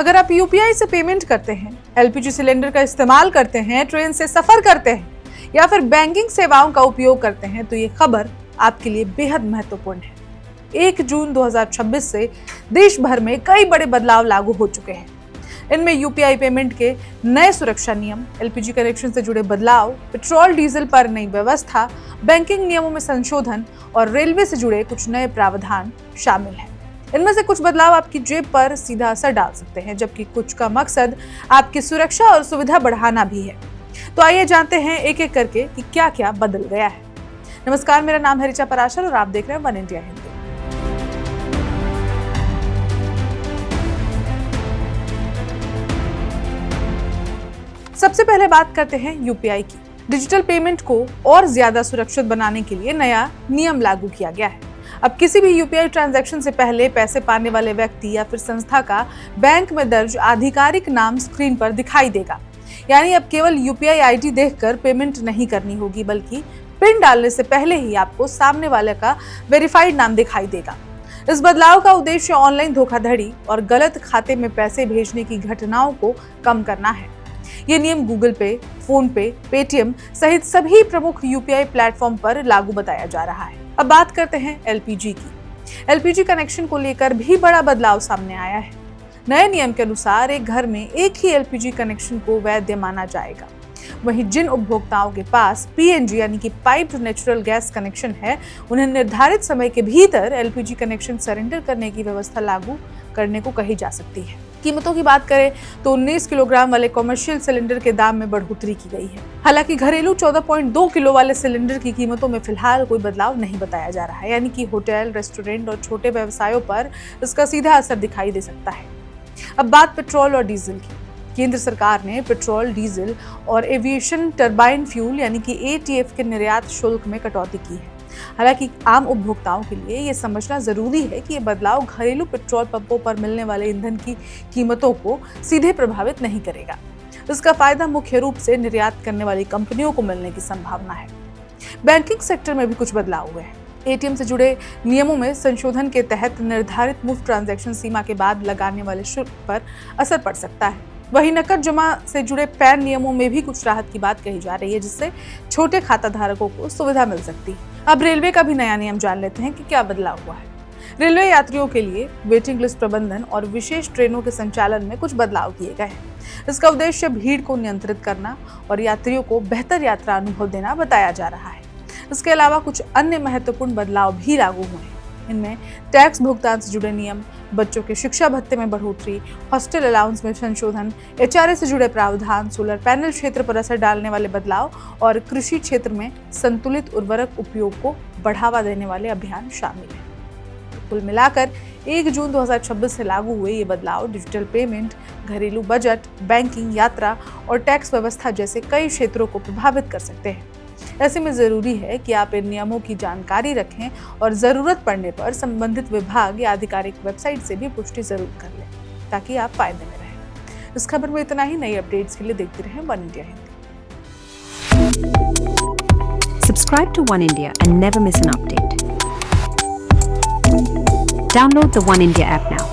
अगर आप यूपीआई से पेमेंट करते हैं, एलपीजी सिलेंडर का इस्तेमाल करते हैं, ट्रेन से सफर करते हैं या फिर बैंकिंग सेवाओं का उपयोग करते हैं तो ये खबर आपके लिए बेहद महत्वपूर्ण है। 1 जून 2026 से देश भर में कई बड़े बदलाव लागू हो चुके हैं। इनमें यूपीआई पेमेंट के नए सुरक्षा नियम, एलपीजी कनेक्शन से जुड़े बदलाव, पेट्रोल डीजल पर नई व्यवस्था, बैंकिंग नियमों में संशोधन और रेलवे से जुड़े कुछ नए प्रावधान शामिल हैं। इनमें से कुछ बदलाव आपकी जेब पर सीधा असर डाल सकते हैं, जबकि कुछ का मकसद आपकी सुरक्षा और सुविधा बढ़ाना भी है। तो आइए जानते हैं एक एक करके कि क्या क्या बदल गया है। नमस्कार, मेरा नाम है ऋचा पराशर और आप देख रहे हैं वन इंडिया हिंदी। सबसे पहले बात करते हैं यूपीआई की। डिजिटल पेमेंट को और ज्यादा सुरक्षित बनाने के लिए नया नियम लागू किया गया है। अब किसी भी यूपीआई ट्रांजैक्शन से पहले पैसे पाने वाले व्यक्ति या फिर संस्था का बैंक में दर्ज आधिकारिक नाम स्क्रीन पर दिखाई देगा। यानी अब केवल यूपीआई आईडी देखकर पेमेंट नहीं करनी होगी, बल्कि पिन डालने से पहले ही आपको सामने वाले का वेरीफाइड नाम दिखाई देगा। इस बदलाव का उद्देश्य ऑनलाइन धोखाधड़ी और गलत खाते में पैसे भेजने की घटनाओं को कम करना है। ये नियम गूगल पे, फोन पे, पेटीएम सहित सभी प्रमुख यूपीआई प्लेटफॉर्म पर लागू बताया जा रहा है। अब बात करते हैं एलपीजी की। एलपीजी कनेक्शन को लेकर भी बड़ा बदलाव सामने आया है। नए नियम के अनुसार एक घर में एक ही एलपीजी कनेक्शन को वैध माना जाएगा। वहीं जिन उपभोक्ताओं के पास पीएनजी यानी कि पाइप्ड नेचुरल गैस कनेक्शन है, उन्हें निर्धारित समय के भीतर एलपीजी कनेक्शन सरेंडर करने की व्यवस्था लागू करने को कही जा सकती है। कीमतों की बात करें तो 19 किलोग्राम वाले कॉमर्शियल सिलेंडर के दाम में बढ़ोतरी की गई है। हालांकि घरेलू 14.2 किलो वाले सिलेंडर की कीमतों में फिलहाल कोई बदलाव नहीं बताया जा रहा है, यानी कि होटल, रेस्टोरेंट और छोटे व्यवसायों पर इसका सीधा असर दिखाई दे सकता है। अब बात पेट्रोल और डीजल की। केंद्र सरकार ने पेट्रोल, डीजल और एविएशन टरबाइन फ्यूल यानी कि एटीएफ के निर्यात शुल्क में कटौती की है। हालांकि आम उपभोक्ताओं के लिए ये समझना जरूरी है कि ये बदलाव घरेलू पेट्रोल पंपों पर मिलने वाले ईंधन की कीमतों को सीधे प्रभावित नहीं करेगा। इसका फायदा मुख्य रूप से निर्यात करने वाली कंपनियों को मिलने की संभावना है। बैंकिंग सेक्टर में भी कुछ बदलाव हुए हैं। एटीएम से जुड़े नियमों में संशोधन के तहत निर्धारित मुफ्त ट्रांजैक्शन सीमा के बाद लगाने वाले शुल्क पर असर पड़ सकता है। वहीं नकद जमा से जुड़े पैन नियमों में भी कुछ राहत की बात कही जा रही है, जिससे छोटे खाता धारकों को सुविधा मिल सकती है। अब रेलवे का भी नया नियम जान लेते हैं कि क्या बदलाव हुआ है। रेलवे यात्रियों के लिए वेटिंग लिस्ट प्रबंधन और विशेष ट्रेनों के संचालन में कुछ बदलाव किए गए हैं। इसका उद्देश्य भीड़ को नियंत्रित करना और यात्रियों को बेहतर यात्रा अनुभव देना बताया जा रहा है। इसके अलावा कुछ अन्य महत्वपूर्ण बदलाव भी लागू हुए हैं। इनमें टैक्स भुगतान से जुड़े नियम, बच्चों के शिक्षा भत्ते में बढ़ोतरी, हॉस्टल अलाउंस में संशोधन, एचआरए से जुड़े प्रावधान, सोलर पैनल क्षेत्र पर असर डालने वाले बदलाव और कृषि क्षेत्र में संतुलित उर्वरक उपयोग को बढ़ावा देने वाले अभियान शामिल हैं। कुल मिलाकर 1 जून 2026 से लागू हुए ये बदलाव डिजिटल पेमेंट, घरेलू बजट, बैंकिंग, यात्रा और टैक्स व्यवस्था जैसे कई क्षेत्रों को प्रभावित कर सकते हैं। ऐसे में जरूरी है कि आप इन नियमों की जानकारी रखें और जरूरत पड़ने पर संबंधित विभाग या आधिकारिक वेबसाइट से भी पुष्टि जरूर कर लें, ताकि आप फायदे में रहें। इस खबर में इतना ही। नई अपडेट्स के लिए देखते रहें one India Hindi. Subscribe to One India and never miss an update. Download the One India app now.